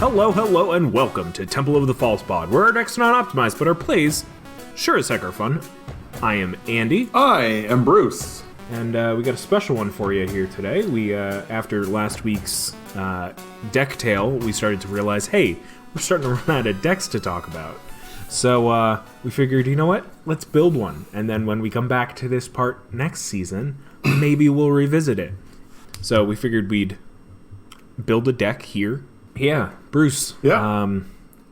Hello, and welcome to Temple of the False Bod, where our decks are not optimized, but our plays sure as heck are fun. I am Andy. I am Bruce. And we got a special one for you here today. We, after last week's deck tale, we started to realize, hey, we're starting to run out of decks to talk about. So we figured, you know what? Let's build one. And then when we come back to this part next season, maybe we'll revisit it. So we figured we'd build a deck here. Yeah, Bruce. Yeah.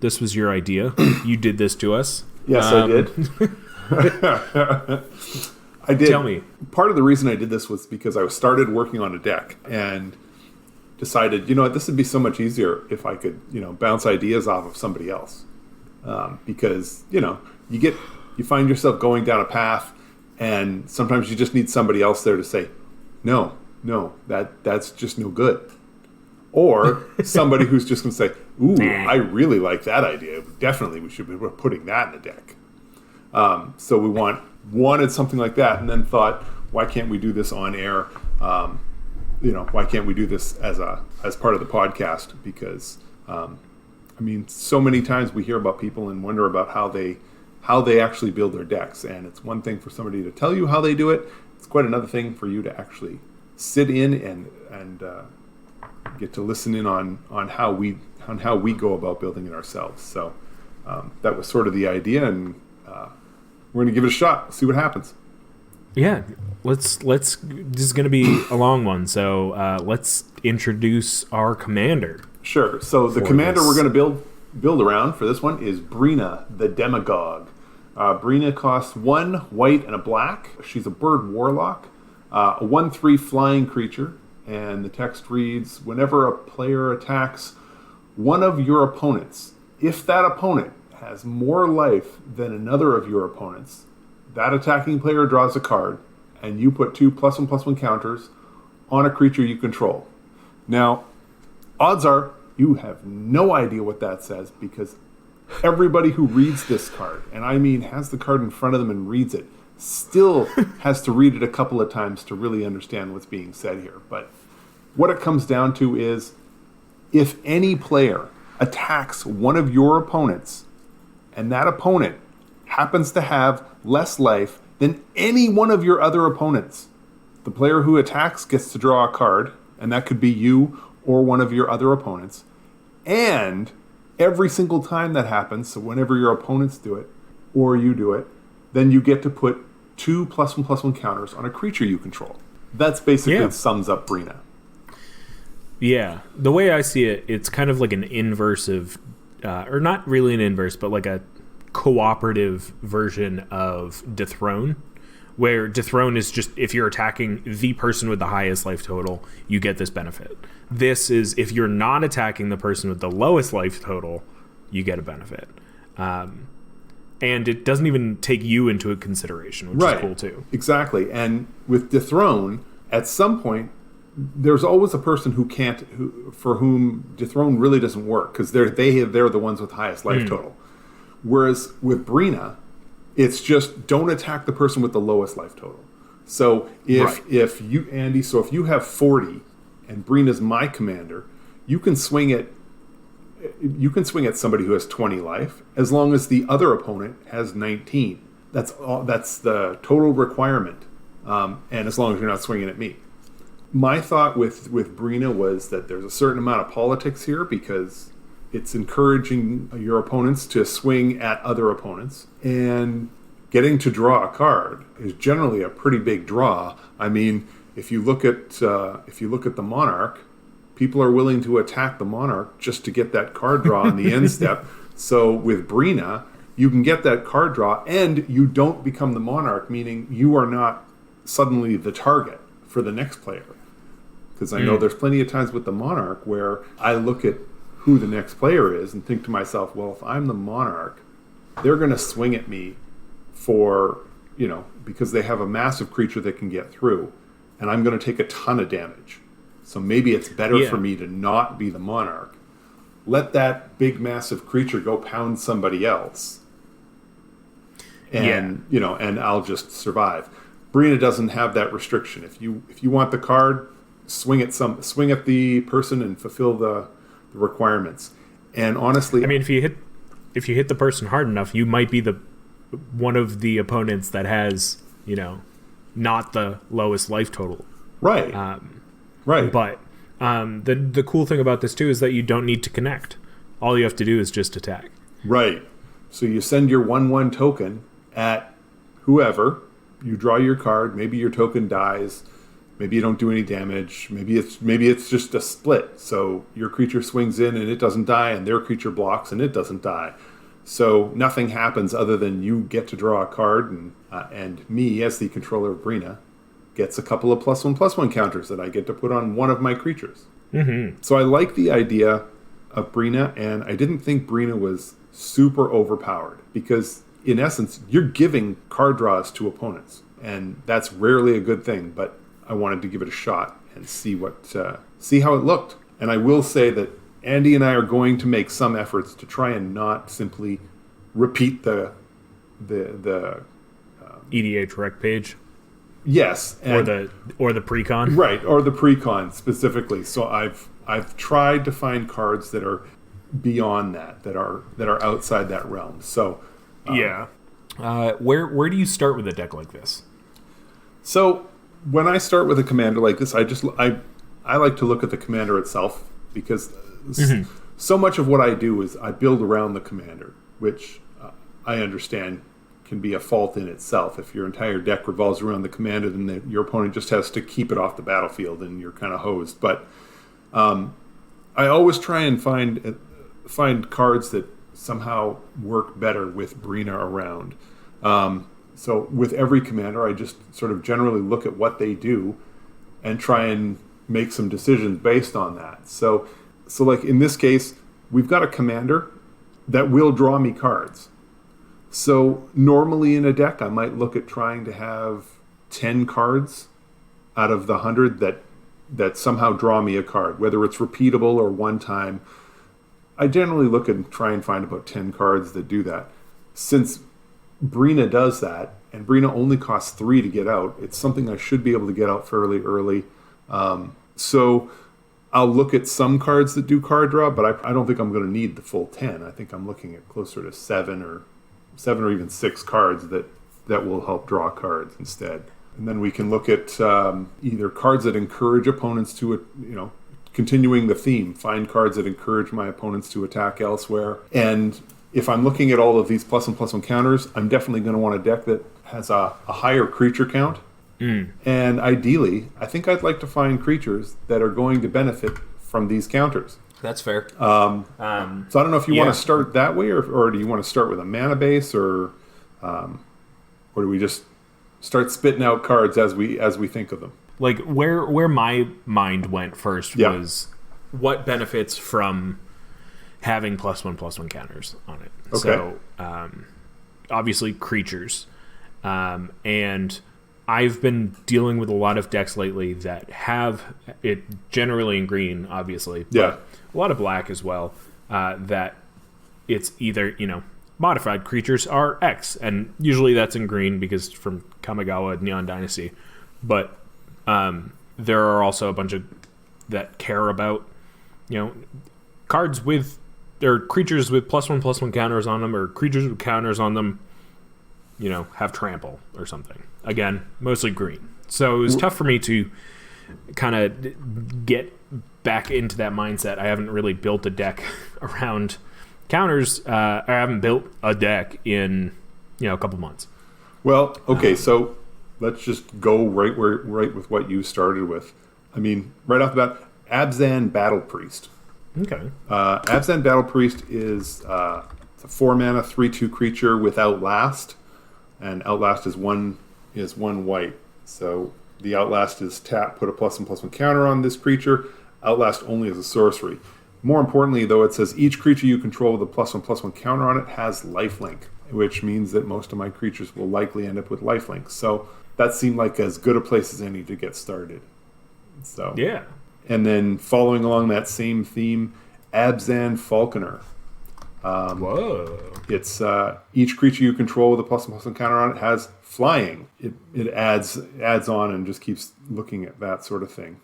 This was your idea. You did this to us. Yes, I did. I did. Tell me. Part of the reason I did this was because I started working on a deck and decided, you know what, this would be so much easier if I could, bounce ideas off of somebody else. Because, you find yourself going down a path and sometimes you just need somebody else there to say, no, that's just no good. Or somebody who's just going to say, ooh, I really like that idea. Definitely, we should be putting that in the deck. So we wanted something like that, and then thought, why can't we do this on air? Why can't we do this as part of the podcast? Because, so many times we hear about people and wonder about how they actually build their decks. And it's one thing for somebody to tell you how they do it. It's quite another thing for you to actually sit in and get to listen in on how we go about building it ourselves. So that was sort of the idea, and we're going to give it a shot. See what happens. Yeah, let's. This is going to be a long one, so let's introduce our commander. Sure. So the commander we're going to build around for this one is Breena, the Demagogue. Breena costs 1 white and a black. She's a bird warlock, a 1/3 flying creature. And the text reads, whenever a player attacks one of your opponents, if that opponent has more life than another of your opponents, that attacking player draws a card, and you put 2 +1/+1 counters on a creature you control. Now, odds are you have no idea what that says, because everybody who reads this card, and I mean has the card in front of them and reads it, still has to read it a couple of times to really understand what's being said here. But what it comes down to is, if any player attacks one of your opponents, and that opponent happens to have less life than any one of your other opponents, the player who attacks gets to draw a card, and that could be you or one of your other opponents. And every single time that happens, so whenever your opponents do it, or you do it, then you get to put 2 +1/+1 counters on a creature you control. That's basically sums up Breena. Yeah, the way I see it, it's kind of like an inverse of, or not really an inverse, but like a cooperative version of Dethrone, where Dethrone is just, if you're attacking the person with the highest life total, you get this benefit. This is, if you're not attacking the person with the lowest life total, you get a benefit. And it doesn't even take you into a consideration, which is cool too. Exactly. And with Dethrone, at some point, there's always a person for whom Dethrone really doesn't work, because they're the ones with the highest life total. Whereas with Breena, it's just don't attack the person with the lowest life total. So if you have 40 and Breena's my commander, you can swing at somebody who has 20 life, as long as the other opponent has 19. That's the total requirement, and as long as you're not swinging at me. My thought with Breena was that there's a certain amount of politics here, because it's encouraging your opponents to swing at other opponents, and getting to draw a card is generally a pretty big draw. I mean, if you look at the Monarch, people are willing to attack the Monarch just to get that card draw on the end step. So with Breena, you can get that card draw, and you don't become the Monarch, meaning you are not suddenly the target for the next player. Because I know there's plenty of times with the Monarch where I look at who the next player is and think to myself, well, if I'm the Monarch, they're going to swing at me because they have a massive creature that can get through, and I'm going to take a ton of damage. So maybe it's better for me to not be the Monarch. Let that big, massive creature go pound somebody else. And, and I'll just survive. Breena doesn't have that restriction. If you want the card, swing at the person and fulfill the requirements. And honestly, I mean, if you hit the person hard enough, you might be the one of the opponents that has, not the lowest life total. right, right, But the cool thing about this too is that you don't need to connect. All you have to do is just attack. right. So you send your 1/1 token at whoever. You draw your card. Maybe your token dies. Maybe you don't do any damage. Maybe it's just a split. So your creature swings in and it doesn't die, and their creature blocks and it doesn't die. So nothing happens other than you get to draw a card, and me, as the controller of Breena, gets a couple of +1/+1 counters that I get to put on one of my creatures. Mm-hmm. So I like the idea of Breena, and I didn't think Breena was super overpowered because, in essence, you're giving card draws to opponents, and that's rarely a good thing. But I wanted to give it a shot and see how it looked. And I will say that Andy and I are going to make some efforts to try and not simply repeat the EDH rec page. Yes, or the precon. Right, or the precon specifically. So I've tried to find cards that are beyond that are outside that realm. So yeah. Where do you start with a deck like this? So when I start with a commander like this, I like to look at the commander itself, because so much of what I do is I build around the commander, which I understand can be a fault in itself. If your entire deck revolves around the commander, then your opponent just has to keep it off the battlefield and you're kind of hosed. But I always try and find cards that somehow work better with Breena around. So with every commander, I just sort of generally look at what they do and try and make some decisions based on that. So like in this case, we've got a commander that will draw me cards. So normally in a deck, I might look at trying to have 10 cards out of the 100 that somehow draw me a card, whether it's repeatable or one time. I generally look and try and find about 10 cards that do that. Since Breena does that, and Breena only costs 3 to get out, it's something I should be able to get out fairly early. So I'll look at some cards that do card draw, but I don't think I'm going to need the full 10. I think I'm looking at closer to 7 or even 6 cards that will help draw cards instead. And then we can look at either cards that encourage opponents to, continuing the theme, find cards that encourage my opponents to attack elsewhere. And if I'm looking at all of these +1/+1 counters, I'm definitely going to want a deck that has a higher creature count. And ideally, I think I'd like to find creatures that are going to benefit from these counters. That's fair. So I don't know if you want to start that way, or do you want to start with a mana base, or do we just start spitting out cards as we think of them? Like where my mind went first was what benefits from having +1/+1 counters on it. Okay. So obviously creatures, and I've been dealing with a lot of decks lately that have it generally in green, obviously, but a lot of black as well. That it's either modified creatures are X, and usually that's in green because from Kamigawa Neon Dynasty, but there are also a bunch of that care about cards with or creatures with +1/+1 counters on them, or creatures with counters on them have trample or something. Again, mostly green. So it was tough for me to kind of get back into that mindset. I haven't really built a deck around counters. I haven't built a deck in a couple months. Well, okay, so let's just go right with what you started with. I mean, right off the bat, Abzan Battle Priest. Okay. Abzan Battle Priest is it's a 4-mana 3/2 creature with Outlast, and Outlast is one white. So the Outlast is tap, put a +1/+1 counter on this creature. Outlast only as a sorcery. More importantly, though, it says each creature you control with a +1/+1 counter on it has lifelink, which means that most of my creatures will likely end up with lifelink. So that seemed like as good a place as any to get started. So yeah. And then following along that same theme, Abzan Falconer. Whoa. It's each creature you control with a +1/+1 counter on it has flying. It adds on and just keeps looking at that sort of thing.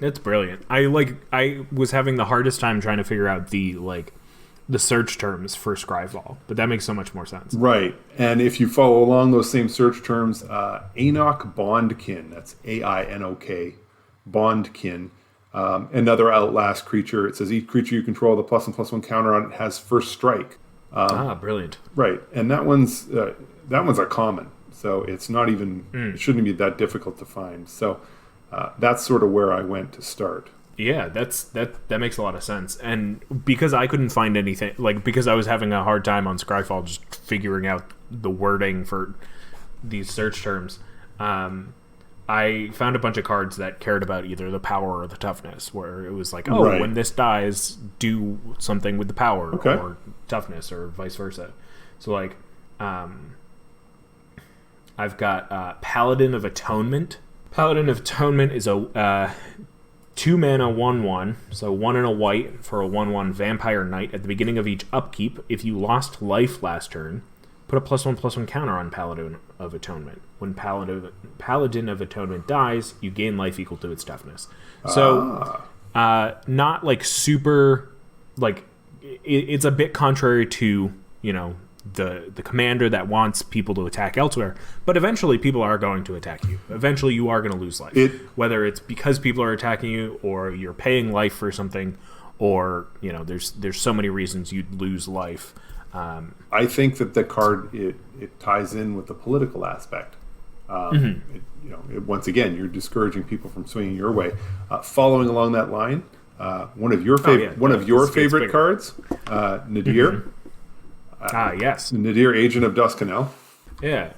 That's brilliant. I was having the hardest time trying to figure out the search terms for Scryfall, but that makes so much more sense. Right. And if you follow along those same search terms, Anok Bondkin, that's Ainok, Bondkin, another Outlast creature. It says each creature you control with a +1/+1 counter on it has first strike. Brilliant. Right. And that one's a common. So it's not even, it shouldn't be that difficult to find. So that's sort of where I went to start. Yeah, that makes a lot of sense. And because I couldn't find anything, because I was having a hard time on Scryfall just figuring out the wording for these search terms, I found a bunch of cards that cared about either the power or the toughness, where it was like, when this dies, do something with the power or toughness or vice versa. So I've got Paladin of Atonement. Paladin of Atonement is a 2 mana 1/1, so 1 and a white for a 1/1 Vampire Knight. At the beginning of each upkeep, if you lost life last turn, put a +1/+1 counter on Paladin of Atonement. When Paladin of Atonement dies, you gain life equal to its toughness. So, not super, it's a bit contrary to, the commander that wants people to attack elsewhere, but eventually people are going to attack you. Eventually you are going to lose life. Whether it's because people are attacking you or you're paying life for something, or there's so many reasons you'd lose life. I think that the card it ties in with the political aspect. Once again, you're discouraging people from swinging your way. Following along that line, one of your favorite cards, Nadir. Yes. Nadir, Agent of Duskanel. Yeah.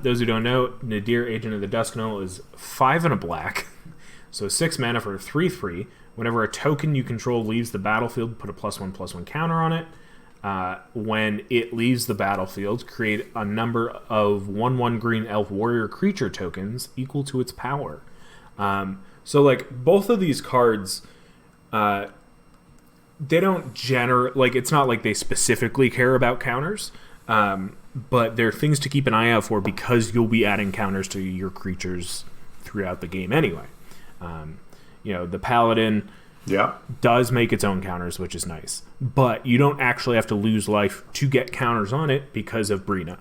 Those who don't know, Nadir, Agent of the Duskanel is 5 and a black, so 6 mana for 3/3. Whenever a token you control leaves the battlefield, put a +1/+1 counter on it. When it leaves the battlefield, create a number of 1/1 green elf warrior creature tokens equal to its power. So both of these cards, they don't it's not like they specifically care about counters, but they're things to keep an eye out for because you'll be adding counters to your creatures throughout the game anyway. The Paladin does make its own counters, which is nice, but you don't actually have to lose life to get counters on it because of Breena.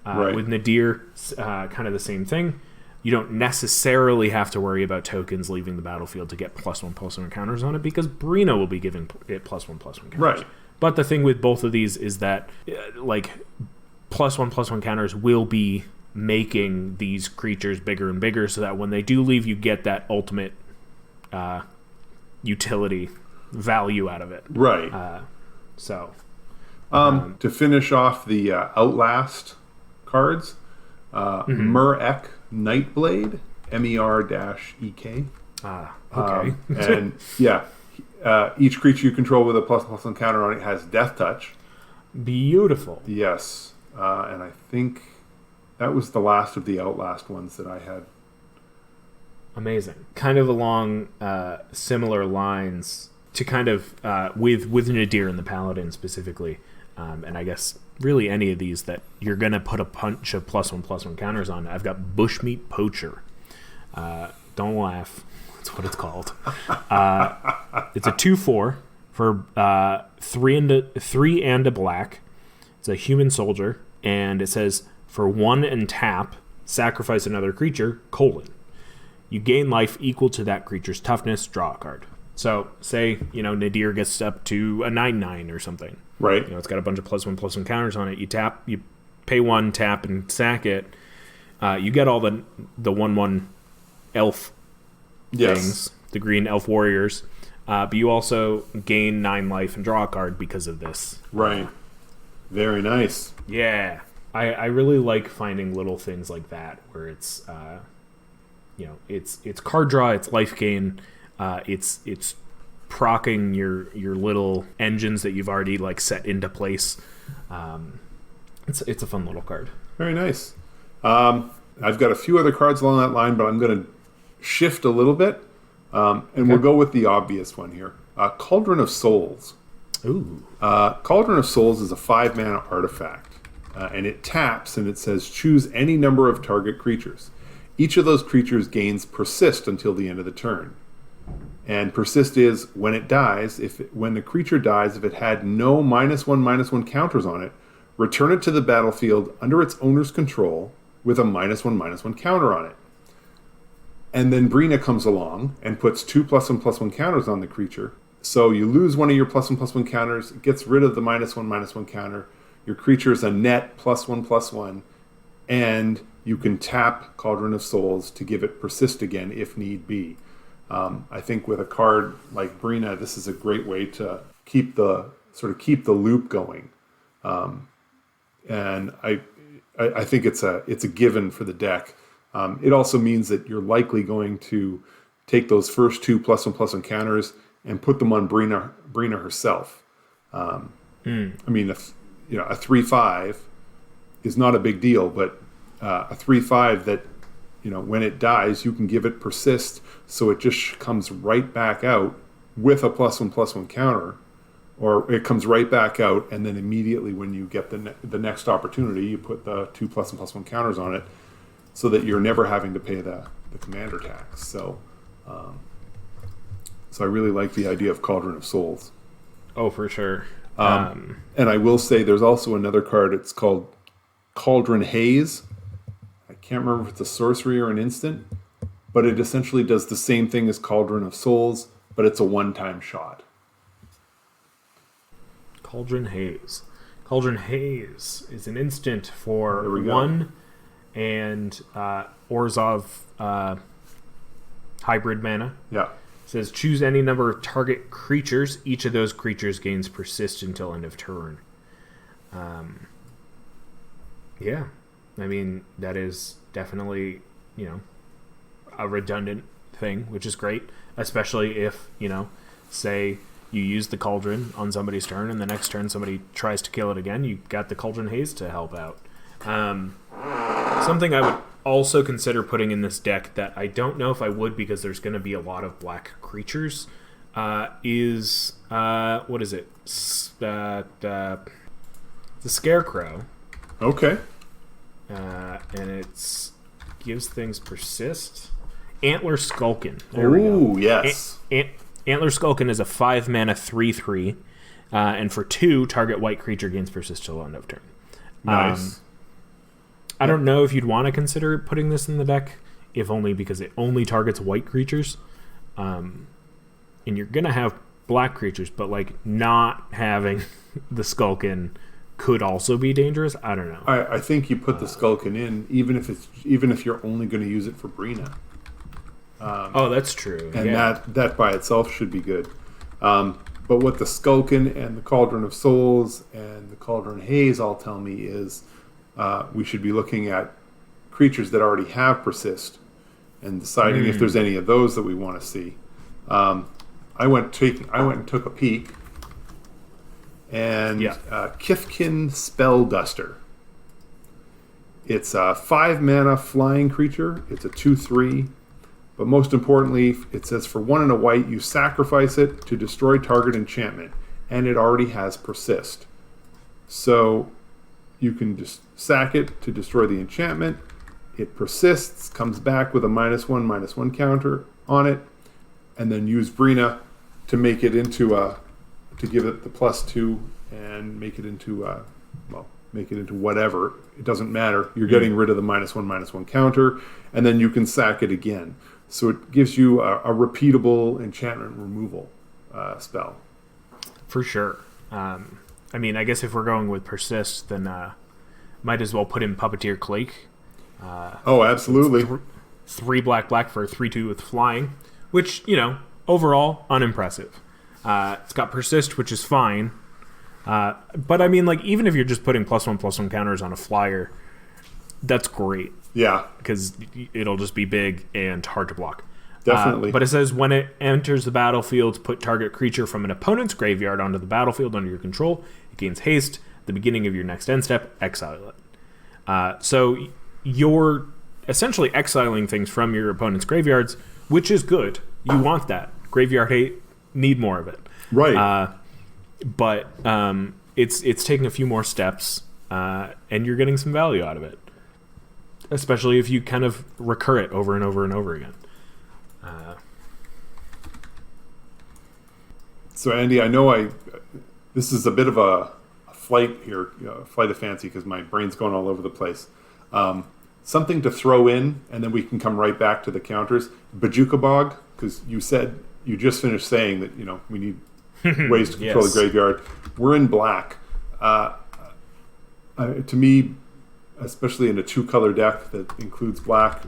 With Nadir, kind of the same thing. You don't necessarily have to worry about tokens leaving the battlefield to get +1/+1 counters on it because Breena will be giving it +1/+1 counters. Right. But the thing with both of these is that +1/+1 counters will be making these creatures bigger and bigger, so that when they do leave, you get that ultimate utility value out of it. Right. To finish off the Outlast cards, Murek Nightblade, MER-EK. Okay. And each creature you control with a +1/+1 counter on it has Death Touch. Beautiful. Yes. And I think that was the last of the Outlast ones that I had. Amazing. Kind of along similar lines to kind of with Nadir and the Paladin specifically, and I guess really any of these that you're going to put a bunch of +1/+1 counters on. I've got Bushmeat Poacher. Don't laugh. That's what it's called. It's a 2/4 for 3 and a black. It's a human soldier, and it says for 1 and tap, sacrifice another creature, : you gain life equal to that creature's toughness, draw a card. So, say, Nadir gets up to a 9/9 or something. Right. It's got a bunch of +1/+1 counters on it. You tap, you pay 1, tap, and sack it. You get all the 1/1 elf things, the green elf warriors. But you also gain 9 life and draw a card because of this. Right. Very nice. Yeah. I really like finding little things like that where it's it's card draw, it's life gain, it's procking your little engines that you've already set into place. It's a fun little card. Very nice. I've got a few other cards along that line, but I'm going to shift a little bit, and we'll go with the obvious one here. Cauldron of Souls. Ooh. Cauldron of Souls is a 5 mana artifact, and it taps and it says choose any number of target creatures. Each of those creatures gains persist until the end of the turn. And persist is when it dies, when the creature dies, if it had no -1/-1 counters on it, return it to the battlefield under its owner's control with a -1/-1 counter on it. And then Breena comes along and puts 2 +1/+1 counters on the creature. So you lose one of your +1/+1 counters, it gets rid of the -1/-1 counter. Your creature is a net +1/+1, and you can tap Cauldron of Souls to give it persist again if need be. I think with a card like Breena, this is a great way to keep the loop going. And I think it's a given for the deck. It also means that you're likely going to take those first 2 +1/+1 counters and put them on Breena herself. I mean, a 3/5 is not a big deal, but a 3/5 that, when it dies, you can give it persist, so it just comes right back out with a +1/+1 counter, or it comes right back out, and then immediately when you get the next opportunity, you put the 2 +1/+1 counters on it, so that you're never having to pay the commander tax. So I really like the idea of Cauldron of Souls. Oh, for sure. And I will say there's also another card. It's called Cauldron Haze. I can't remember if it's a sorcery or an instant, but it essentially does the same thing as Cauldron of Souls, but it's a one-time shot. Cauldron Haze. Cauldron Haze is an instant for 1, and Orzhov hybrid mana. Yeah. It says choose any number of target creatures. Each of those creatures gains persist until end of turn. Yeah. I mean, that is definitely, a redundant thing, which is great, especially if, say you use the Cauldron on somebody's turn and the next turn somebody tries to kill it again, you've got the Cauldron Haze to help out. Something I would also consider putting in this deck that I don't know if I would because there's going to be a lot of black creatures is, what is it? The Scarecrow. Okay. And it gives things persist. Antler Skulkin. There we go. Ooh, yes. Antler Skulkin is a 5 mana 3/3, and for 2, target white creature gains persist till end of turn. Nice. I don't know if you'd want to consider putting this in the deck, if only because it only targets white creatures. And you're going to have black creatures, but not having the Skulkin could also be dangerous. I don't know. I think you put the Skulkin in, even if you're only going to use it for Breena. That's true. And that by itself should be good. But what the Skulkin and the Cauldron of Souls and the Cauldron Haze all tell me is we should be looking at creatures that already have persist and deciding if there's any of those that we want to see. I went and took a peek, and Kithkin Spellduster. It's a 5 mana flying creature. It's a 2/3. But most importantly, it says for 1 and a white, you sacrifice it to destroy target enchantment, and it already has persist. So you can just sack it to destroy the enchantment. It persists, comes back with a -1/-1 counter on it, and then use Breena to make it into to give it the +2 and make it into whatever. It doesn't matter. You're getting rid of the -1/-1 counter, and then you can sack it again. So it gives you a repeatable enchantment removal spell. For sure. I guess if we're going with persist, then might as well put in Puppeteer Clake. Oh, absolutely. 3 black for a 3/2 with flying, which, overall, unimpressive. It's got persist, which is fine. But even if you're just putting +1/+1 counters on a flyer, that's great. Yeah. Because it'll just be big and hard to block. Definitely. But it says when it enters the battlefield, put target creature from an opponent's graveyard onto the battlefield under your control. It gains haste. At the beginning of your next end step, exile it. So you're essentially exiling things from your opponent's graveyards, which is good. You want that. Graveyard hate, need more of it. Right. But it's taking a few more steps, and you're getting some value out of it. Especially if you kind of recur it over and over and over again. So Andy, I know this is a bit of a flight here, flight of fancy, because my brain's going all over the place. Something to throw in, and then we can come right back to the counters. Bajukabog, because you just finished saying that we need ways to control the graveyard. We're in black. To me, especially in a 2-color deck that includes black,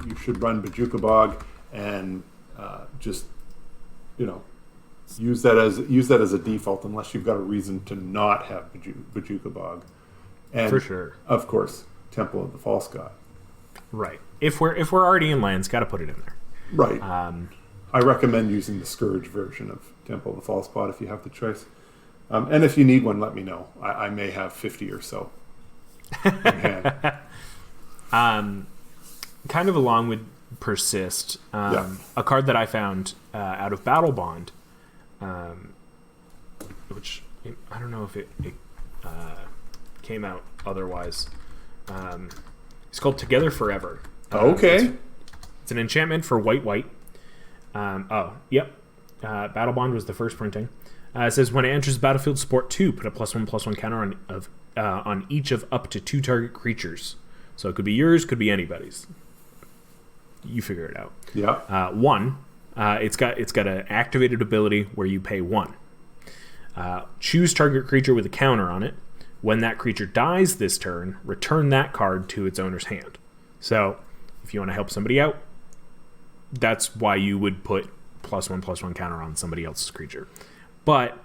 you should run Bajukabog and just use that as a default unless you've got a reason to not have Bajukabog. And for sure, of course, Temple of the False God. Right. If we're already in lands, got to put it in there. Right. I recommend using the Scourge version of Temple of the False God if you have the choice. And if you need one, let me know. I may have 50 or so in hand. Kind of along with Persist, a card that I found out of Battle Bond, which I don't know if it came out otherwise. It's called Together Forever. Okay. It's an enchantment for white. Battle Bond was the first printing. It says when it enters the battlefield, support 2, put a +1/+1 counter on each of up to 2 target creatures. So it could be yours, could be anybody's. You figure it out. Yeah. 1. It's got an activated ability where you pay 1. Choose target creature with a counter on it. When that creature dies this turn, return that card to its owner's hand. So, if you want to help somebody out, that's why you would put +1/+1 counter on somebody else's creature. But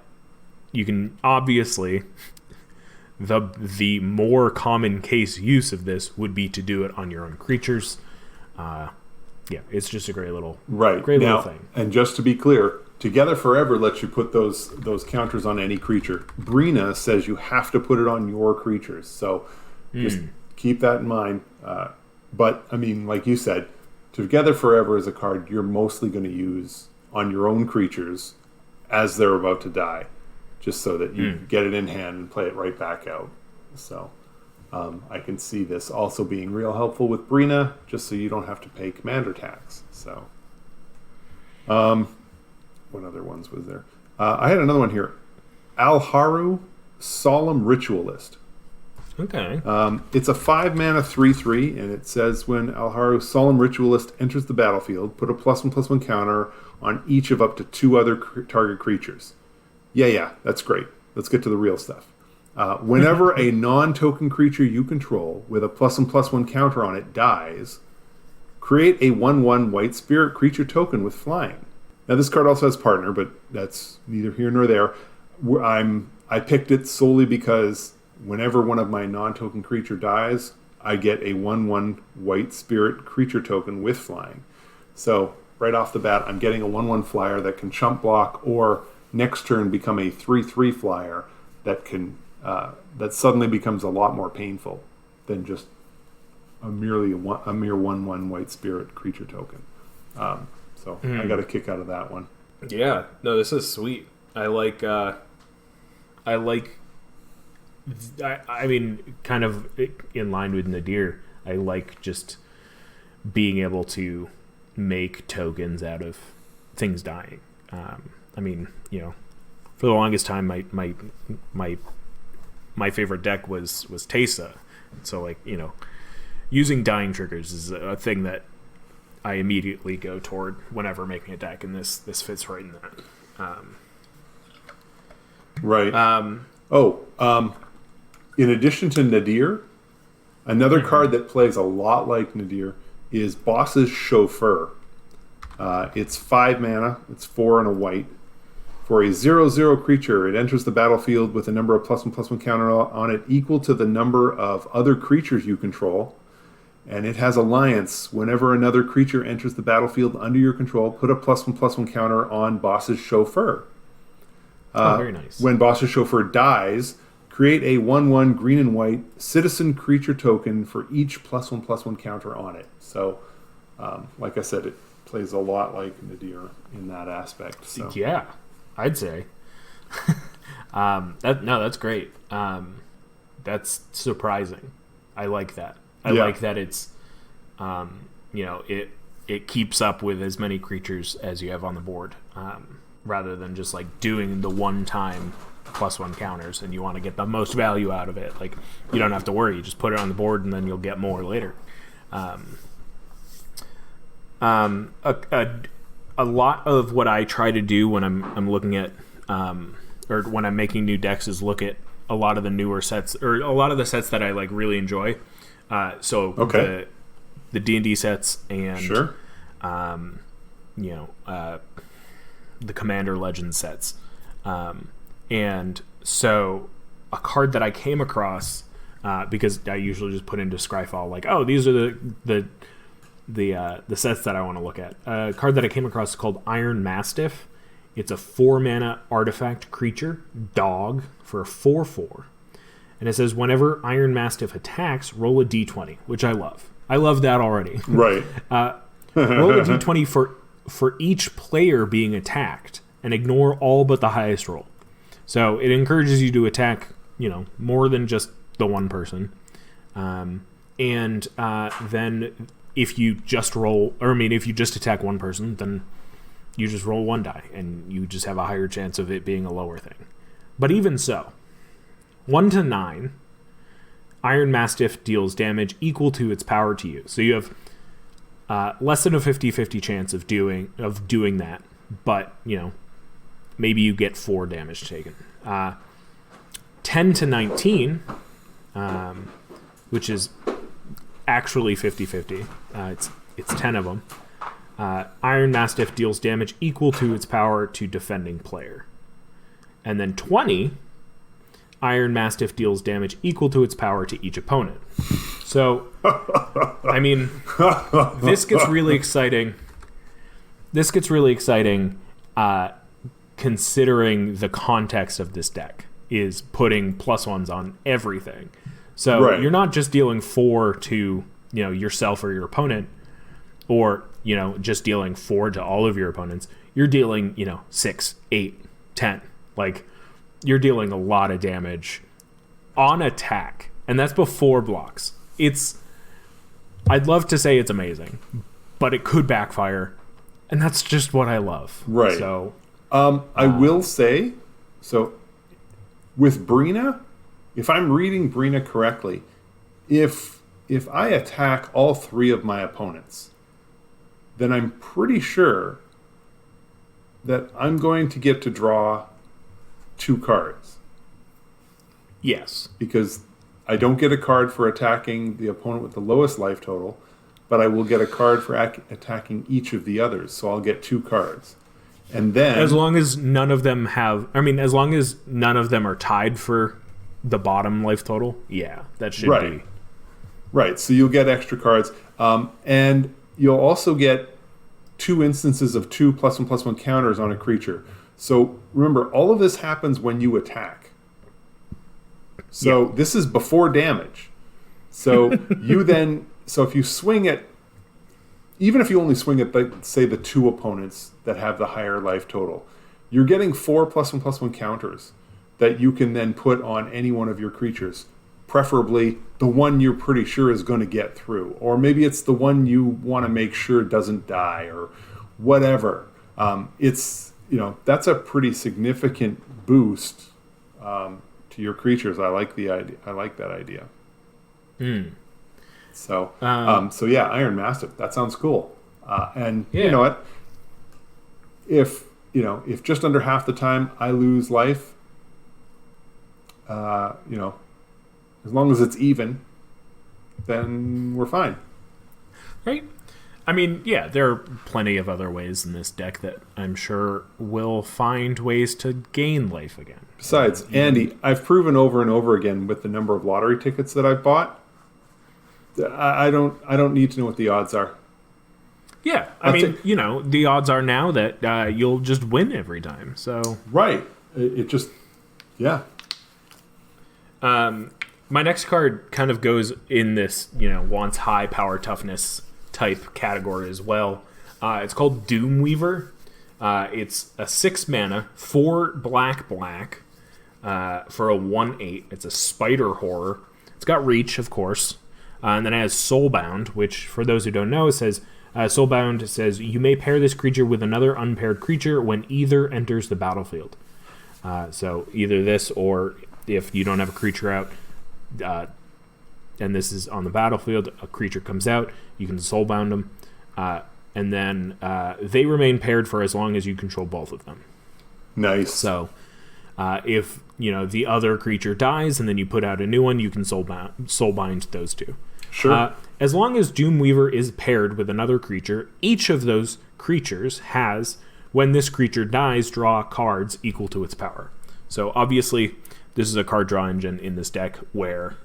you can obviously, the more common case use of this would be to do it on your own creatures. It's just a great little little thing. And just to be clear, Together Forever lets you put those counters on any creature. Breena says you have to put it on your creatures. So just keep that in mind. But, I mean, like you said, Together Forever is a card you're mostly going to use on your own creatures as they're about to die, just so that you get it in hand and play it right back out. So I can see this also being real helpful with Breena, just so you don't have to pay commander tax. So what other ones was there? I had another one here. Alharu, Solemn Ritualist. Okay. It's a 5-mana 3/3, and it says when Alharu, Solemn Ritualist enters the battlefield, put a +1/+1 counter on each of up to 2 other target creatures. Yeah, that's great. Let's get to the real stuff. Whenever a non-token creature you control with a +1/+1 counter on it dies, create a 1/1 white spirit creature token with flying. Now, this card also has partner, but that's neither here nor there. I picked it solely because whenever one of my non-token creature dies, I get a 1/1 white spirit creature token with flying. So, right off the bat, I'm getting a 1/1 flyer that can chump block, or next turn become a 3/3 flyer that can that suddenly becomes a lot more painful than just a mere 1/1 white spirit creature token. So I got a kick out of that one. Yeah, no, this is sweet. I mean, kind of in line with Nadir, I like just being able to make tokens out of things dying. I mean, for the longest time, my favorite deck was Teysa. So, using dying triggers is a thing that I immediately go toward whenever making a deck, and this fits right in that. Right. In addition to Nadir, another card that plays a lot like Nadir is Boss's Chauffeur. It's 5 mana. It's 4 and a white. For a 0/0 creature, it enters the battlefield with a number of +1/+1 counter on it equal to the number of other creatures you control. And it has Alliance. Whenever another creature enters the battlefield under your control, put a +1/+1 counter on Boss's Chauffeur. Very nice. When Boss's Chauffeur dies, create a 1/1 green and white citizen creature token for each +1/+1 counter on it. So, like I said, it plays a lot like Nadir in that aspect. So. Yeah, I'd say. That's great. That's surprising. I like that. I like that it's, it keeps up with as many creatures as you have on the board. rather than just like doing the one-time +1 counters, and you want to get the most value out of it. Like, you don't have to worry. You just put it on the board, and then you'll get more later. A lot of what I try to do when I'm looking at or when I'm making new decks is look at a lot of the newer sets, or a lot of the sets that I like really enjoy. The D&D sets and sure. The Commander Legends sets. And so a card that I came across, because I usually just put into Scryfall, like, oh, these are the sets that I want to look at. A card that I came across is called Iron Mastiff. It's a 4-mana artifact creature, dog, for a 4/4. And it says, whenever Iron Mastiff attacks, roll a d20, which I love. I love that already. Right. Roll a d20 for each player being attacked, and ignore all but the highest roll. So it encourages you to attack, more than just the one person. Then if you just if you just attack one person, then you just roll 1 die, and you just have a higher chance of it being a lower thing. But even so, 1 to 9, Iron Mastiff deals damage equal to its power to you. So you have less than a 50-50 chance of doing that, but maybe you get 4 damage taken. 10 to 19, which is actually 50-50. It's 10 of them. Iron Mastiff deals damage equal to its power to defending player. And then 20, Iron Mastiff deals damage equal to its power to each opponent. So, I mean, this gets really exciting. Considering the context of this deck is putting +1s on everything. So right. You're not just dealing 4 to yourself or your opponent, or just dealing 4 to all of your opponents. You're dealing 6, 8, 10. Like, you're dealing a lot of damage on attack, and that's before blocks. I'd love to say it's amazing, but it could backfire, and that's just what I love. Right. So, I will say, so with Breena, if I'm reading Breena correctly, if I attack all 3 of my opponents, then I'm pretty sure that I'm going to get to draw 2 cards. Yes. Because I don't get a card for attacking the opponent with the lowest life total, but I will get a card for attacking each of the others, so I'll get 2 cards. And then, as long as none of them are tied for the bottom life total, yeah, that should be. Right, so you'll get extra cards. And you'll also get 2 instances of 2 +1/+1 counters on a creature. So remember, all of this happens when you attack. So This is before damage. So if you swing at, even if you only swing at, say, the 2 opponents that have the higher life total, you're getting 4 +1/+1 counters that you can then put on any one of your creatures. Preferably the one you're pretty sure is going to get through. Or maybe it's the one you want to make sure doesn't die, or whatever. That's a pretty significant boost to your creatures. I like the idea. I like that idea. So yeah, Iron Mastiff. That sounds cool. You know what? If just under half the time I lose life, as long as it's even, then we're fine. Right? I mean, yeah, there are plenty of other ways in this deck that I'm sure will find ways to gain life again. Besides, Andy, I've proven over and over again with the number of lottery tickets that I've bought, I don't need to know what the odds are. Yeah, I mean, the odds are now that you'll just win every time. So right, it just, yeah. My next card kind of goes in this, wants high power toughness type category as well. It's called Doomweaver. It's a 6 mana, 4 black, for a 1/8. It's a spider horror. It's got reach, of course. And then it has Soulbound, which, for those who don't know, says Soulbound says, you may pair this creature with another unpaired creature when either enters the battlefield. So either this, or if you don't have a creature out, and this is on the battlefield, a creature comes out, you can Soulbound them, and then they remain paired for as long as you control both of them. Nice. So if the other creature dies and then you put out a new one, you can soulbind those two. Sure. As long as Doomweaver is paired with another creature, each of those creatures has, when this creature dies, draw cards equal to its power. So obviously, this is a card draw engine in this deck where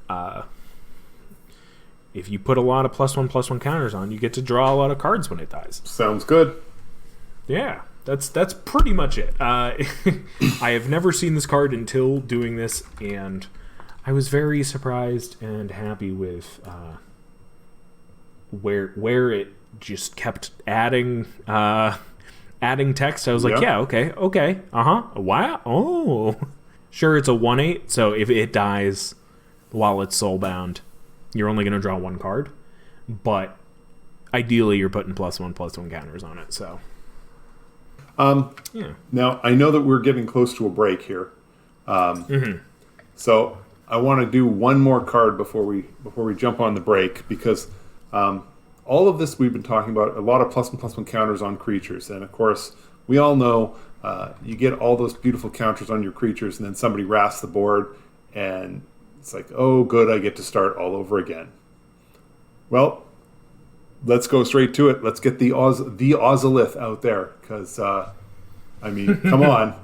if you put a lot of +1/+1 counters on, you get to draw a lot of cards when it dies. Sounds good. Yeah, that's pretty much it. I have never seen this card until doing this, and I was very surprised and happy with where it just kept adding text. I was like, yeah, okay, wow, oh. Sure, it's a 1/8, so if it dies while it's soulbound, you're only going to draw one card, but ideally you're putting +1/+1 counters on it, so. Yeah. Now, I know that we're getting close to a break here. So I want to do one more card before we jump on the break, because all of this we've been talking about, a lot of +1/+1 counters on creatures, and of course we all know you get all those beautiful counters on your creatures, and then somebody wraths the board, and it's like, oh good, I get to start all over again. Well, let's go straight to it. Let's get the Ozolith out there, because come on,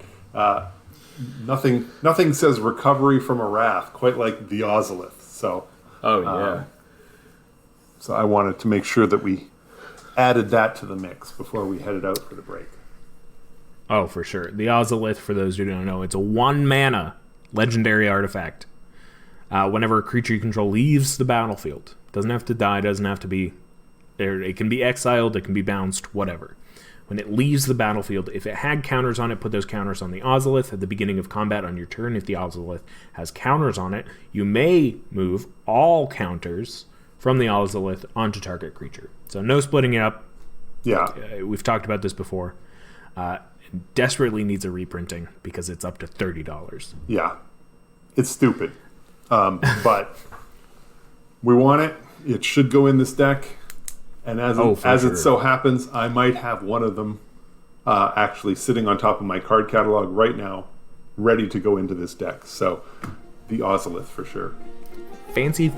nothing says recovery from a wrath quite like the Ozolith. So, so I wanted to make sure that we added that to the mix before we headed out for the break. Oh, for sure. The Ozolith, for those who don't know, it's a 1-mana legendary artifact. Whenever a creature you control leaves the battlefield, doesn't have to die, doesn't have to be there. It can be exiled, it can be bounced, whatever. When it leaves the battlefield, if it had counters on it, put those counters on the Ozolith at the beginning of combat on your turn. If the Ozolith has counters on it, you may move all counters from the Ozolith onto target creature. So no splitting it up. Yeah. We've talked about this before. It desperately needs a reprinting because it's up to $30. Yeah. It's stupid. But we want it. It should go in this deck. And as it so happens, I might have one of them actually sitting on top of my card catalog right now, ready to go into this deck. So, the Ozolith for sure. Fancy.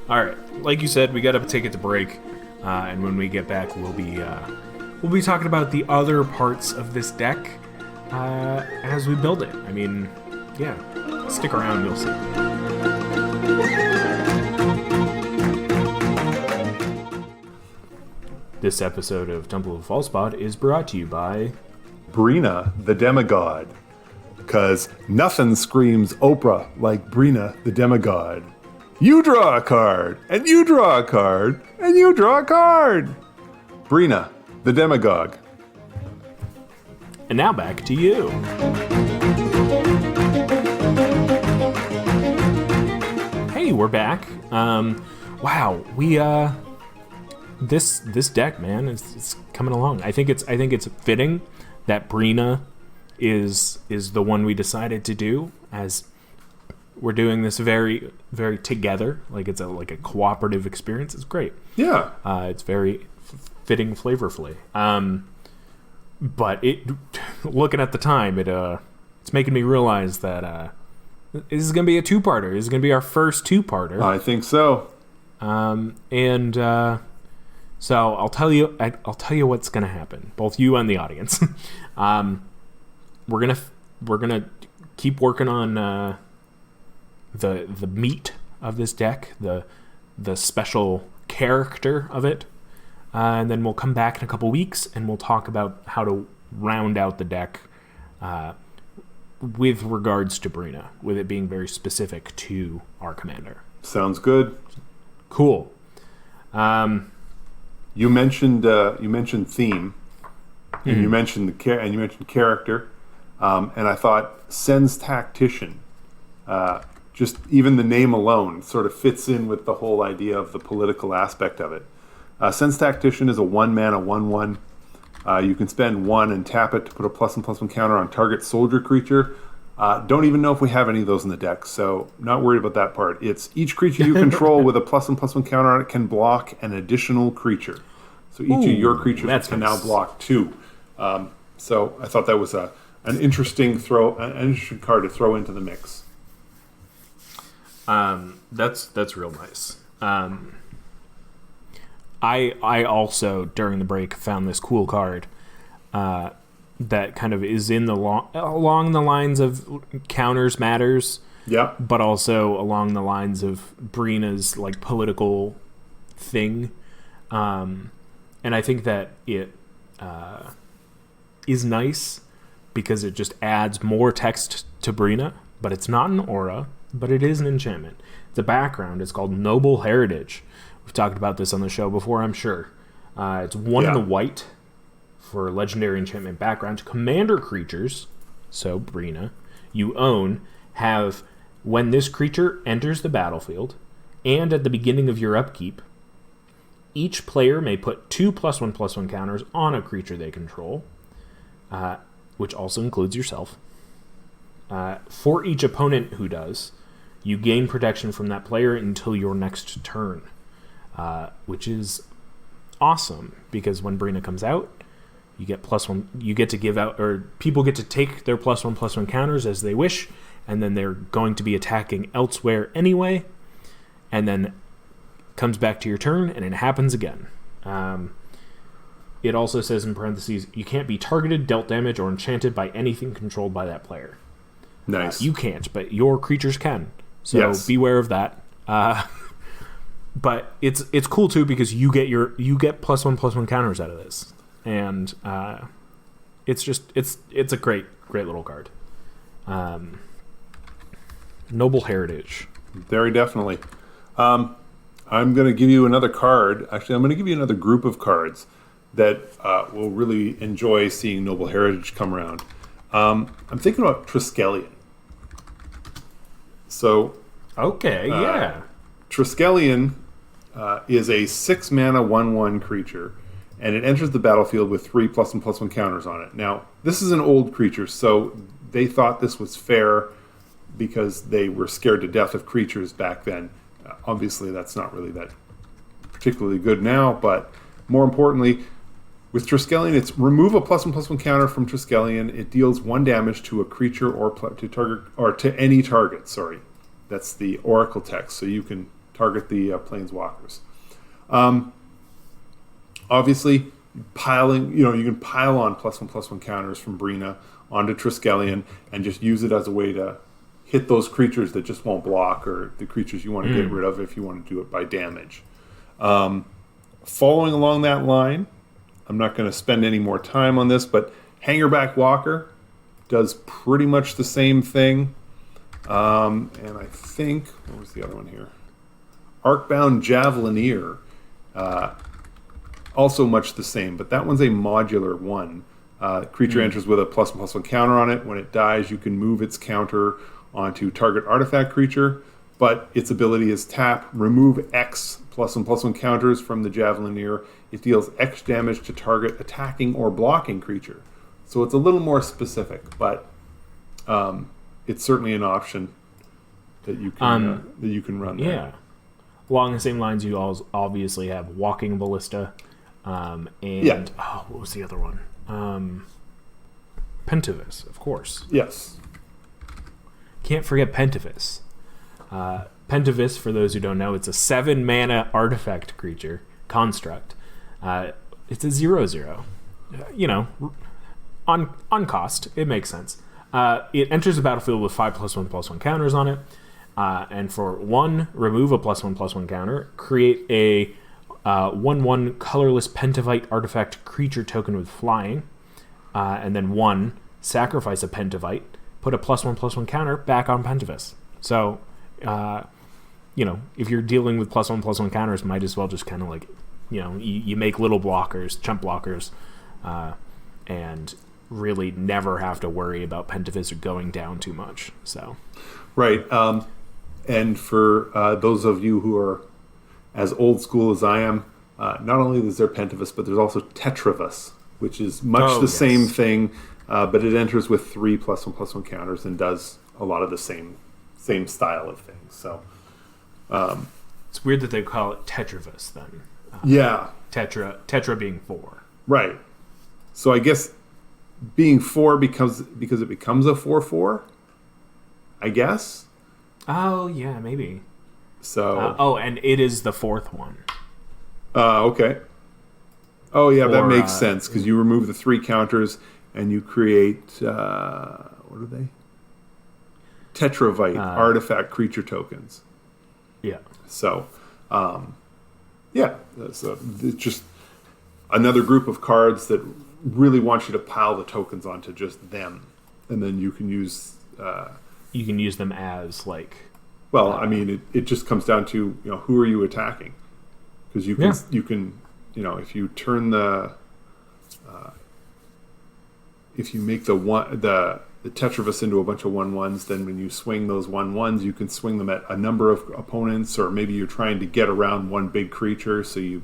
All right, like you said, we got to take it to break, and when we get back, we'll be talking about the other parts of this deck as we build it. I mean, yeah, stick around, you'll see. This episode of Temple of Falspot is brought to you by Breena, the Demagogue. Because nothing screams Oprah like Breena, the Demagogue. You draw a card, and you draw a card, and you draw a card. Breena, the Demagogue. And now back to you. Hey, we're back. Wow, we this deck, man, it's coming along. I think it's fitting that Breena is the one we decided to do, as we're doing this very, very together. Like it's a cooperative experience. It's great. Yeah. It's very fitting flavorfully. But looking at the time, it's making me realize that this is gonna be a two-parter. This is gonna be our first two-parter. I think so. So I'll tell you what's gonna happen, both you and the audience. We're gonna keep working on the meat of this deck, the special character of it, and then we'll come back in a couple weeks and we'll talk about how to round out the deck with regards to Breena, with it being very specific to our commander. Sounds good. Cool. You mentioned theme, and you mentioned character, and I thought Sen's Tactician. Just even the name alone sort of fits in with the whole idea of the political aspect of it. Sense Tactician is a 1-mana 1/1. You can spend 1 and tap it to put a +1/+1 counter on target soldier creature. Don't even know if we have any of those in the deck, so not worried about that part. It's each creature you control with a +1/+1 counter on it can block an additional creature. So each of your creatures can now block 2. So I thought that was an interesting card to throw into the mix. That's real nice. I also during the break found this cool card that kind of is in the along the lines of counters matters. Yeah. But also along the lines of Breena's like political thing. And I think that it is nice because it just adds more text to Breena, but it's not an aura, but it is an enchantment. It's a background. It's called Noble Heritage. We've talked about this on the show before, I'm sure. It's 1 in the white for legendary enchantment background. Commander creatures, so Breena, you own, have, when this creature enters the battlefield, and at the beginning of your upkeep, each player may put 2 +1/+1 counters on a creature they control, which also includes yourself. For each opponent who does, you gain protection from that player until your next turn, which is awesome because when Breena comes out, you get +1. You get to give out, or people get to take their +1/+1 counters as they wish, and then they're going to be attacking elsewhere anyway, and then comes back to your turn, and it happens again. It also says in parentheses, you can't be targeted, dealt damage, or enchanted by anything controlled by that player. Nice. You can't, but your creatures can. So beware of that. But it's cool too because you get +1/+1 counters out of this, and it's a great little card. Noble Heritage. Very definitely. I'm going to give you another card. Actually, I'm going to give you another group of cards that will really enjoy seeing Noble Heritage come around. I'm thinking about Triskelion. So, okay, yeah. Triskelion is a 6-mana 1/1 creature, and it enters the battlefield with 3 +1/+1 counters on it. Now, this is an old creature, so they thought this was fair because they were scared to death of creatures back then. Obviously, that's not really that particularly good now, but more importantly, with Triskelion, it's remove a +1/+1 counter from Triskelion. It deals 1 damage to a creature or to any target. Sorry, that's the Oracle text, so you can target the planeswalkers. Obviously, you can pile on +1/+1 counters from Breena onto Triskelion and just use it as a way to hit those creatures that just won't block, or the creatures you want to get rid of if you want to do it by damage. Following along that line, I'm not going to spend any more time on this, but Hangerback Walker does pretty much the same thing. And I think, what was the other one here? Arcbound Javelineer, also much the same, but that one's a modular one. Creature enters with a +1/+1 counter on it. When it dies, you can move its counter onto target artifact creature, but its ability is tap, remove X +1/+1 counters from the Javelineer. It deals X damage to target attacking or blocking creature. So it's a little more specific, but it's certainly an option that you can run there. Yeah. Along the same lines, you obviously have Walking Ballista, and what was the other one? Pentavis, of course. Yes. Can't forget Pentavis. Pentavis, for those who don't know, it's a 7-mana artifact creature construct. It's a 0/0. On cost, it makes sense. It enters the battlefield with 5 +1/+1 counters on it. And for 1, remove a +1/+1 counter. Create a 1/1 colorless Pentavite artifact creature token with flying. And then 1, sacrifice a Pentavite. Put a +1/+1 counter back on Pentavis. So, if you're dealing with +1/+1 counters, might as well just kind of like, you make little blockers, chump blockers, and really never have to worry about Pentavis going down too much. So, right. And for those of you who are as old school as I am, not only is there Pentavus, but there's also Tetravus, which is much the same thing, but it enters with 3 +1/+1 counters and does a lot of the same style of things. So it's weird that they call it Tetravus then. Yeah. Tetra being 4. Right. So I guess being 4 because it becomes a 4/4, I guess. Oh, yeah, maybe. So and it is the 4th one. Okay. Oh, yeah, that makes sense because you remove the 3 counters and you create what are they? Tetravite artifact creature tokens. Yeah. So, yeah, it's just another group of cards that really want you to pile the tokens onto just them, and then you can use them as like. Well, I mean, it just comes down to who are you attacking, because you can if you turn if you make the Tetravus into a bunch of 1/1s, then when you swing those 1/1s, you can swing them at a number of opponents, or maybe you're trying to get around one big creature, so you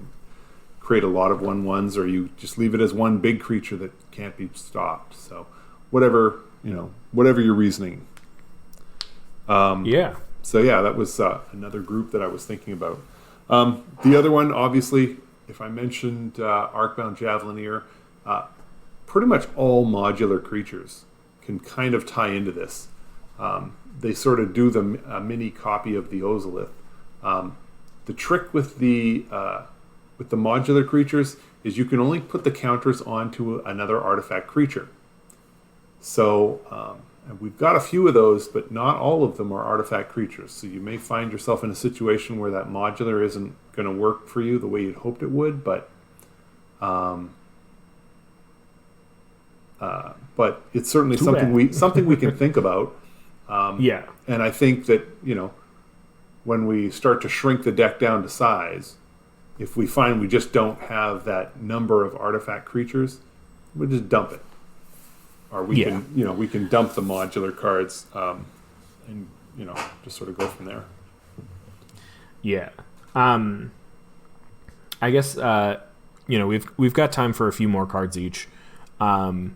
create a lot of 1/1s, or you just leave it as one big creature that can't be stopped. So whatever your reasoning. Yeah. So yeah, that was another group that I was thinking about. The other one, obviously, if I mentioned Arcbound Javelineer, pretty much all modular creatures can kind of tie into this. They sort of do a mini copy of the Ozolith. The trick with the modular creatures is you can only put the counters onto another artifact creature. So and we've got a few of those, but not all of them are artifact creatures. So you may find yourself in a situation where that modular isn't going to work for you the way you'd hoped it would, but it's certainly something we can think about. Yeah. And I think that, when we start to shrink the deck down to size, if we find we just don't have that number of artifact creatures, we'll just dump it. Or we can dump the modular cards and just sort of go from there. Yeah. I guess we've got time for a few more cards each. My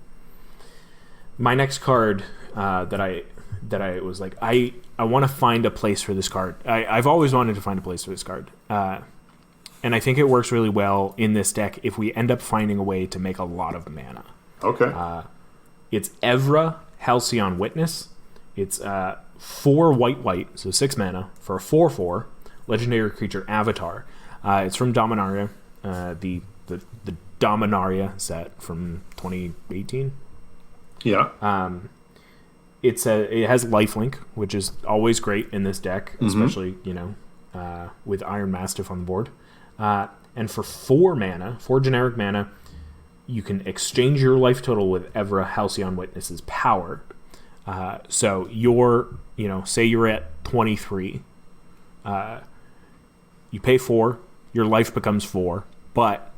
next card that I was like, I want to find a place for this card. I've always wanted to find a place for this card. And I think it works really well in this deck if we end up finding a way to make a lot of mana. Okay. It's Evra, Halcyon Witness. It's 4 white, so 6 mana for a 4/4 legendary creature avatar. It's from Dominaria, the Dominaria set from 2018. Yeah. It has lifelink, which is always great in this deck, especially with Iron Mastiff on the board. And for 4 mana, 4 generic mana, you can exchange your life total with Evra Halcyon Witness's power. So say you're at 23, you pay 4, your life becomes 4, but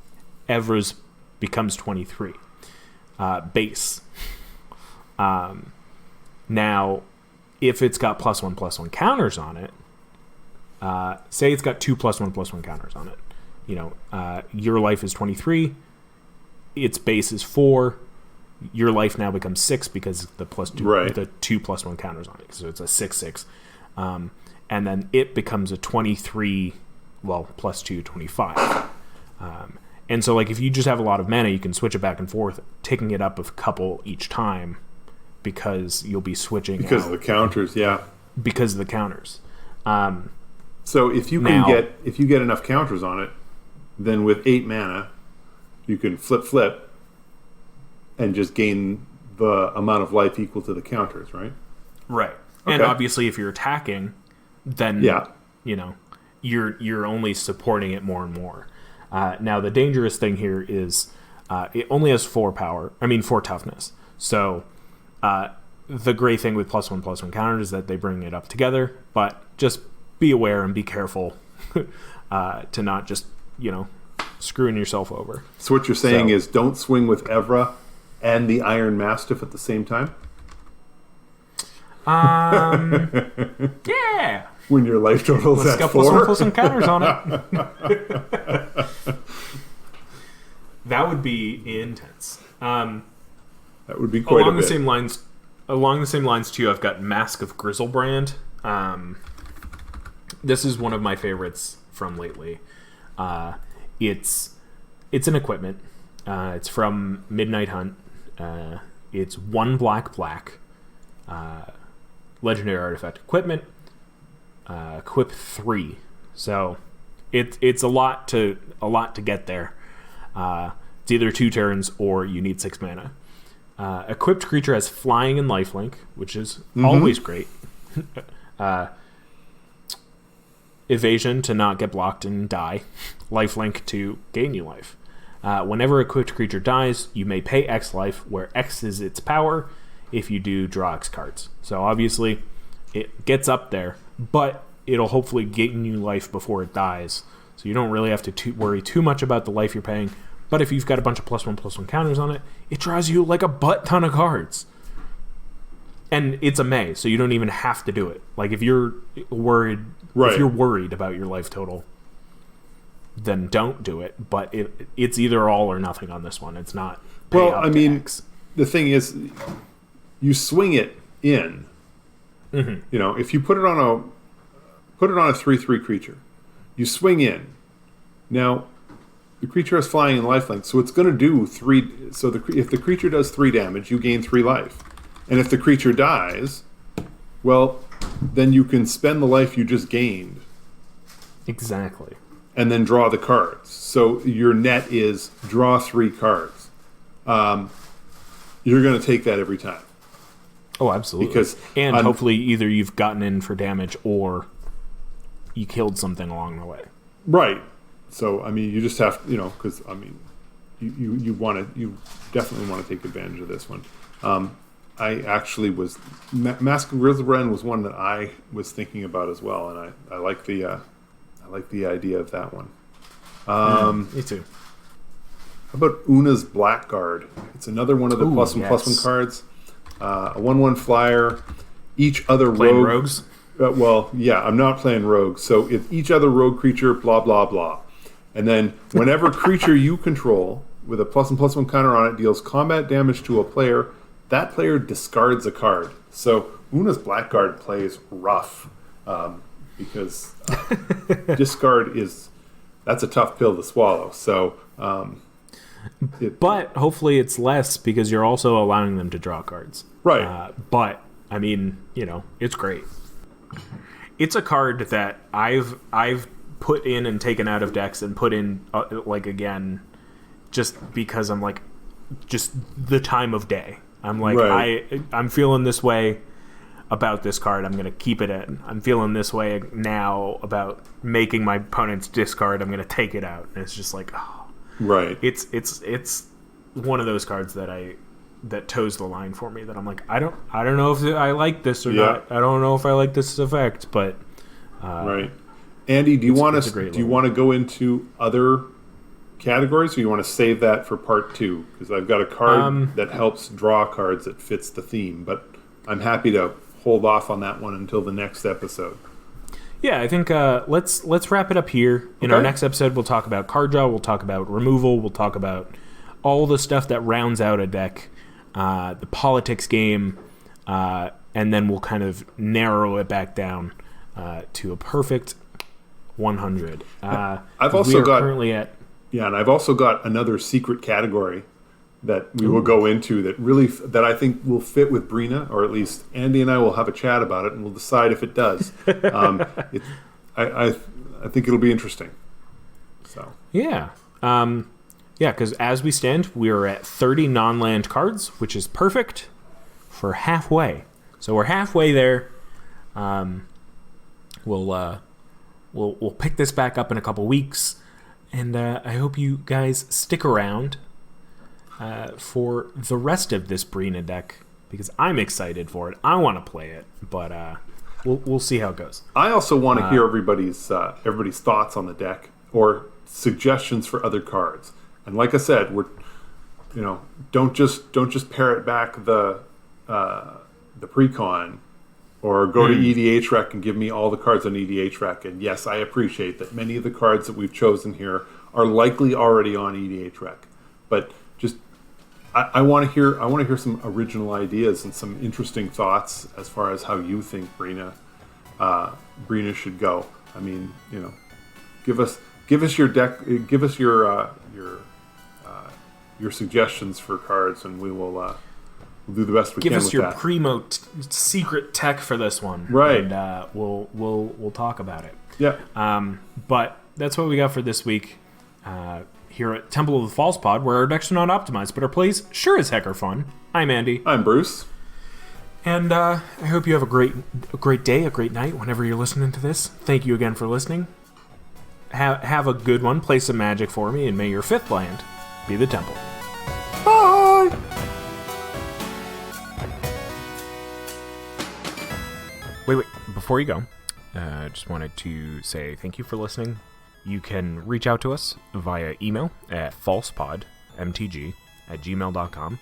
Evra's becomes 23 base. Now, if it's got +1/+1 counters on it, say it's got 2 +1/+1 counters on it, your life is 23, its base is 4, your life now becomes 6 because the the 2 +1 counters on it, so it's a 6/6, and then it becomes a 23, +2, 25. And so, if you just have a lot of mana, you can switch it back and forth, taking it up a couple each time, because you'll be switching because of the counters. Yeah, because of the counters. So if you get enough counters on it, then with 8 mana, you can flip, and just gain the amount of life equal to the counters, right? Right. Okay. And obviously, if you're attacking, then you're only supporting it more and more. Now, the dangerous thing here is it only has 4 toughness. So the great thing with +1/+1 counters is that they bring it up together, but just be aware and be careful to not just, screwing yourself over. So what you're saying is don't swing with Evra and the Iron Mastiff at the same time? Yeah. When your life total's Let's at go 4. put some counters on it. That would be intense. That would be quite along a the bit. same lines. Along the same lines too, I've got Mask of Grizzlebrand. This is one of my favorites from lately. It's an equipment. It's from Midnight Hunt. It's 1 black. Legendary artifact equipment. Equip 3. So it's a lot to get there. It's either 2 turns or you need 6 mana. Equipped creature has flying and lifelink, which is always great. Evasion to not get blocked and die. Lifelink to gain you life. Whenever equipped creature dies, you may pay X life, where X is its power. If you do, draw X cards. So obviously, it gets up there, but it'll hopefully gain you life before it dies. So you don't really have to worry too much about the life you're paying. But if you've got a bunch of +1/+1 counters on it, it draws you like a butt ton of cards. And it's a May, so you don't even have to do it. Like if you're worried, if you're worried about your life total, then don't do it. But it's either all or nothing on this one. It's not. Well, I mean, the thing is, you swing it in. Mm-hmm. You know, if you put it on a 3/3 creature, you swing in. Now, the creature has flying and lifelink, so it's going to do 3. So if the creature does 3 damage, you gain 3 life. And if the creature dies, well, then you can spend the life you just gained. Exactly. And then draw the cards. So your net is draw 3 cards. You're going to take that every time. Oh, absolutely. And hopefully either you've gotten in for damage or you killed something along the way. Right. So, I mean, you just have, because, I mean, you definitely want to take advantage of this one. I actually was, Mask of Grizzlebrand was one that I was thinking about as well, and I like the idea of that one. Me too. How about Una's Blackguard? It's another one of the +1/+1 cards. A 1/1 flyer. Each other Playing rogue. rogues? Well, yeah, I'm not playing rogues. So if each other rogue creature, blah, blah, blah. And then whenever creature you control with a +1/+1 counter on it deals combat damage to a player, that player discards a card. So Una's Blackguard plays rough because discard that's a tough pill to swallow. So, but hopefully it's less because you're also allowing them to draw cards. Right. But I mean, it's great. It's a card that I've put in and taken out of decks and put in again, just because I'm like, just the time of day. I'm like, right. I'm feeling this way about this card. I'm going to keep it in. I'm feeling this way now about making my opponent's discard. I'm going to take it out. And it's just like, oh. Right. It's one of those cards that toes the line for me. That I'm like, I don't know if I like this or not. I don't know if I like this effect, but right. Andy, do you want to go into other categories, or you want to save that for part 2? Because I've got a card that helps draw cards that fits the theme, but I'm happy to hold off on that one until the next episode. Yeah, I think let's wrap it up here. In our next episode, we'll talk about card draw, we'll talk about removal, we'll talk about all the stuff that rounds out a deck, the politics game, and then we'll kind of narrow it back down to a perfect 100. I've also got currently at and I've also got another secret category that we will go into that I think will fit with Breena, or at least Andy and I will have a chat about it and we'll decide if it does. I think it'll be interesting. So yeah, because as we stand, we are at 30 non-land cards, which is perfect for halfway. So we're halfway there. We'll pick this back up in a couple weeks, and I hope you guys stick around for the rest of this Breena deck, because I'm excited for it. I want to play it, but we'll see how it goes. I also want to hear everybody's thoughts on the deck or suggestions for other cards. And like I said, don't just parrot back the precon. Or go to EDH Rec and give me all the cards on EDH Rec. And yes, I appreciate that many of the cards that we've chosen here are likely already on EDH Rec. But just I want to hear some original ideas and some interesting thoughts as far as how you think Breena should go. I mean, give us your deck, give us your suggestions for cards, and we'll do the best we can with that. Give us your primo secret tech for this one, right? And we'll talk about it. Yeah. But that's what we got for this week. Here at Temple of the False Pod, where our decks are not optimized, but our plays sure as heck are fun. I'm Andy. I'm Bruce. And I hope you have a great day, a great night, whenever you're listening to this. Thank you again for listening. Have a good one. Play some Magic for me, and may your 5th land be the Temple. Bye! Wait. Before you go, I just wanted to say thank you for listening. You can reach out to us via email at falsepodmtg@gmail.com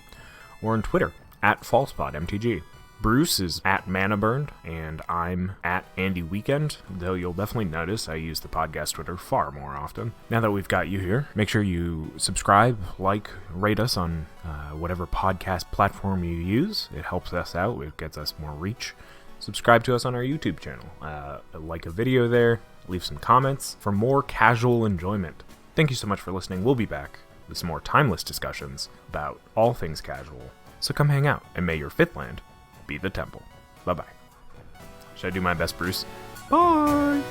or on Twitter at falsepodmtg. Bruce is at ManaBurned, and I'm at Andy Weekend, though you'll definitely notice I use the podcast Twitter far more often. Now that we've got you here, make sure you subscribe, rate us on whatever podcast platform you use. It helps us out. It gets us more reach. Subscribe to us on our YouTube channel. Like a video there. Leave some comments for more casual enjoyment. Thank you so much for listening. We'll be back with some more timeless discussions about all things casual. So come hang out, and may your 5th land be the Temple. Bye-bye. Should I do my best, Bruce? Bye!